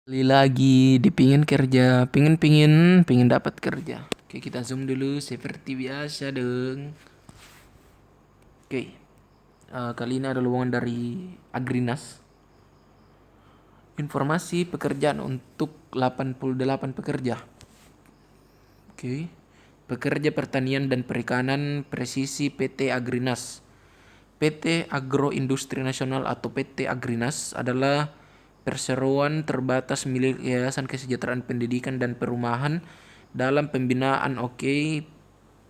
Kembali lagi di pingin kerja, pingin dapat kerja. Oke, kita zoom dulu seperti biasa dong. Oke, kali ini ada lowongan dari Agrinas. Informasi pekerjaan untuk 88 pekerja. Oke, pekerja pertanian dan perikanan presisi PT Agrinas. PT Agroindustri Nasional atau PT Agrinas adalah perseroan terbatas milik Yayasan Kesejahteraan Pendidikan dan Perumahan dalam pembinaan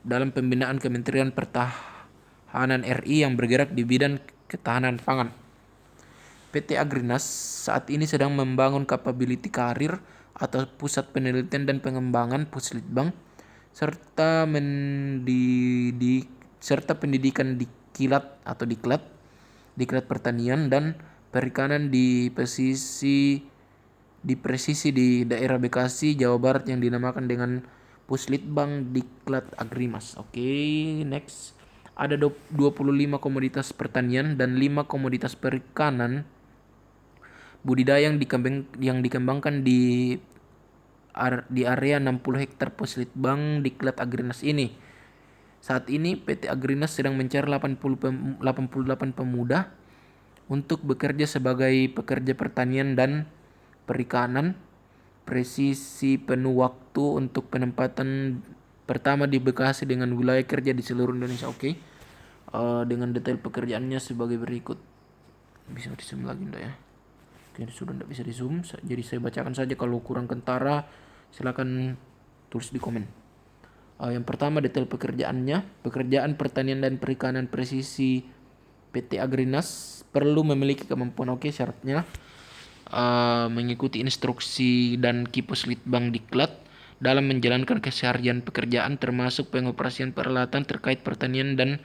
dalam pembinaan Kementerian Pertahanan RI yang bergerak di bidang ketahanan pangan. PT Agrinas saat ini sedang membangun capability karir atau pusat penelitian dan pengembangan Puslitbang serta mendidik serta pendidikan di kilat atau diklat pertanian dan perikanan di presisi di daerah Bekasi, Jawa Barat yang dinamakan dengan Puslitbang Diklat Agrimas. Oke, next. Ada 25 komoditas pertanian dan 5 komoditas perikanan budidaya yang dikembangkan di area 60 hektar Puslitbang Diklat Agrinas ini. Saat ini PT Agrinas sedang mencari 88 pemuda untuk bekerja sebagai pekerja pertanian dan perikanan presisi penuh waktu untuk penempatan pertama di Bekasi dengan wilayah kerja di seluruh Indonesia. Oke. Dengan detail pekerjaannya sebagai berikut. Bisa di zoom lagi enggak ya? Oke, sudah tidak bisa di zoom. Jadi saya bacakan saja, kalau kurang kentara silakan tulis di komen. Yang pertama detail pekerjaannya. Pekerjaan pertanian dan perikanan presisi PT Agrinas perlu memiliki kemampuan syaratnya mengikuti instruksi dan Kipus Litbang Diklat dalam menjalankan keseharian pekerjaan termasuk pengoperasian peralatan terkait pertanian dan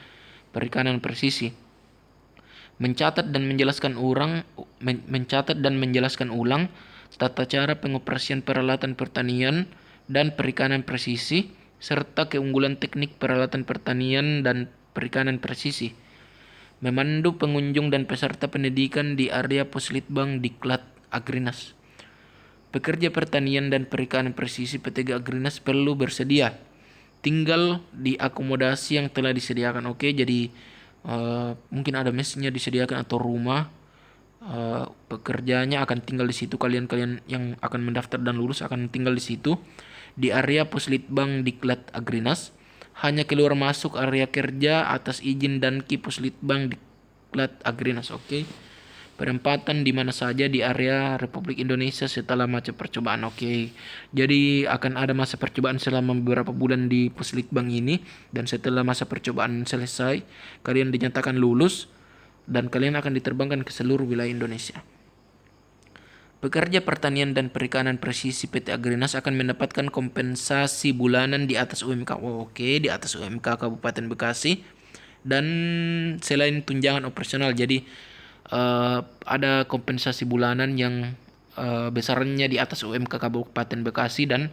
perikanan presisi. Mencatat dan menjelaskan ulang tata cara pengoperasian peralatan pertanian dan perikanan presisi serta keunggulan teknik peralatan pertanian dan perikanan presisi. Memandu pengunjung dan peserta pendidikan di area Puslitbang Diklat Agrinas. Pekerja pertanian dan perikanan presisi PT Agrinas perlu bersedia tinggal di akomodasi yang telah disediakan. Oke, jadi mungkin ada mesnya disediakan atau rumah. Pekerjanya akan tinggal di situ. Kalian yang akan mendaftar dan lulus akan tinggal di situ di area Puslitbang Diklat Agrinas. Hanya keluar masuk area kerja atas izin dan ki Puslitbang Diklat Agrinas. Oke. Penempatan di mana saja di area Republik Indonesia setelah masa percobaan. Oke. Jadi akan ada masa percobaan selama beberapa bulan di Puslitbang ini, dan setelah masa percobaan selesai, kalian dinyatakan lulus dan kalian akan diterbangkan ke seluruh wilayah Indonesia. Pekerja pertanian dan perikanan presisi PT Agrinas akan mendapatkan kompensasi bulanan di atas UMK. Oke, di atas UMK Kabupaten Bekasi. Dan selain tunjangan operasional, jadi ada kompensasi bulanan yang besarnya di atas UMK Kabupaten Bekasi dan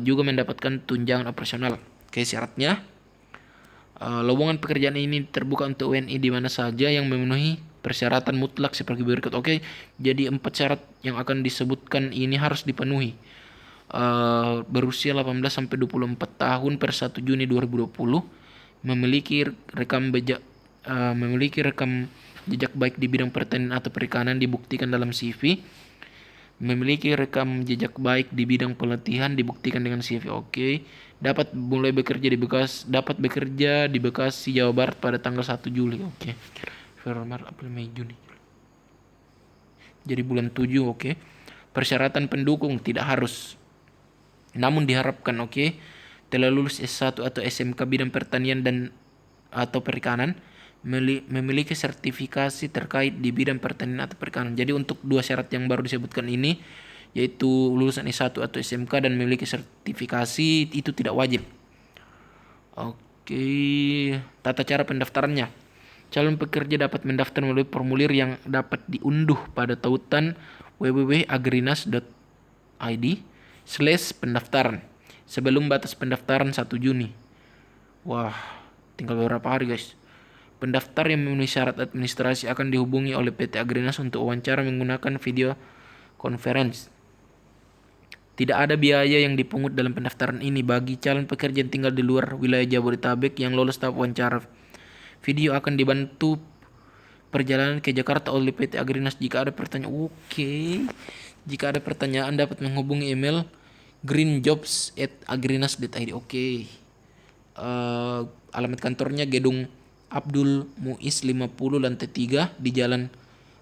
juga mendapatkan tunjangan operasional. Oke, syaratnya lowongan pekerjaan ini terbuka untuk WNI di mana saja yang memenuhi persyaratan mutlak seperti berikut. Oke, jadi 4 syarat yang akan disebutkan ini harus dipenuhi. Berusia 18 sampai 24 tahun per 1 Juni 2020, memiliki rekam jejak baik di bidang pertanian atau perikanan dibuktikan dalam CV, memiliki rekam jejak baik di bidang pelatihan dibuktikan dengan CV. Oke. Dapat bekerja di Bekasi, Jawa Barat pada tanggal 1 Juli. Oke. Februari, Maret, April, Mei, Juni. Jadi bulan 7. Oke. Persyaratan pendukung tidak harus, namun diharapkan. Oke. Telah lulus S1 atau SMK bidang pertanian dan atau perikanan, memiliki sertifikasi terkait di bidang pertanian atau perikanan. Jadi untuk 2 syarat yang baru disebutkan ini, yaitu lulusan S1 atau SMK dan memiliki sertifikasi, itu tidak wajib. Oke, tata cara pendaftarannya. Calon pekerja dapat mendaftar melalui formulir yang dapat diunduh pada tautan www.agrinas.id/pendaftaran sebelum batas pendaftaran 1 Juni. Wah, tinggal beberapa hari guys. Pendaftar yang memenuhi syarat administrasi akan dihubungi oleh PT Agrinas untuk wawancara menggunakan video conference. Tidak ada biaya yang dipungut dalam pendaftaran ini bagi calon pekerja yang tinggal di luar wilayah Jabodetabek yang lolos tahap wawancara video akan dibantu perjalanan ke Jakarta oleh PT Agrinas. Jika ada pertanyaan, jika ada pertanyaan dapat menghubungi email greenjobs@agrinas.id. Alamat kantornya Gedung Abdul Muiz 50 lantai 3 di Jalan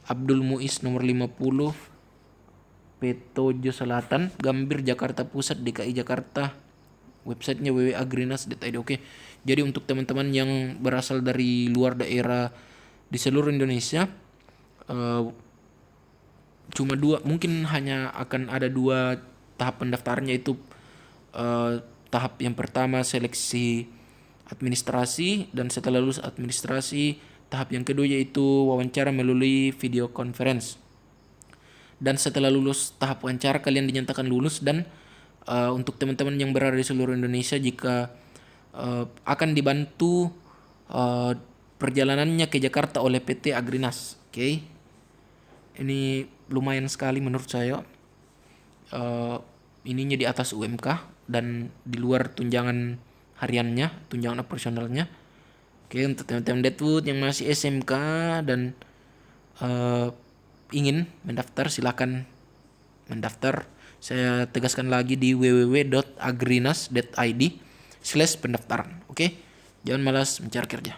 Abdul Muiz nomor 50 Petojo Selatan, Gambir, Jakarta Pusat, DKI Jakarta. Websitenya www.agrinas.id. Jadi untuk teman-teman yang berasal dari luar daerah di seluruh Indonesia, cuma mungkin hanya akan ada 2 tahap pendaftarannya, yaitu tahap yang pertama seleksi administrasi, dan setelah lulus administrasi tahap yang kedua yaitu wawancara melalui video conference. Dan setelah lulus tahap wawancara kalian dinyatakan lulus. Dan untuk teman-teman yang berada di seluruh Indonesia, jika akan dibantu perjalanannya ke Jakarta oleh PT Agrinas. Ini lumayan sekali menurut saya. Ininya di atas UMK dan di luar tunjangan hariannya, tunjangan operasionalnya. Untuk teman-teman Deadwood yang masih SMK dan ingin mendaftar, silakan mendaftar. Saya tegaskan lagi di www.agrinas.id/pendaftaran. Jangan malas mencari kerja.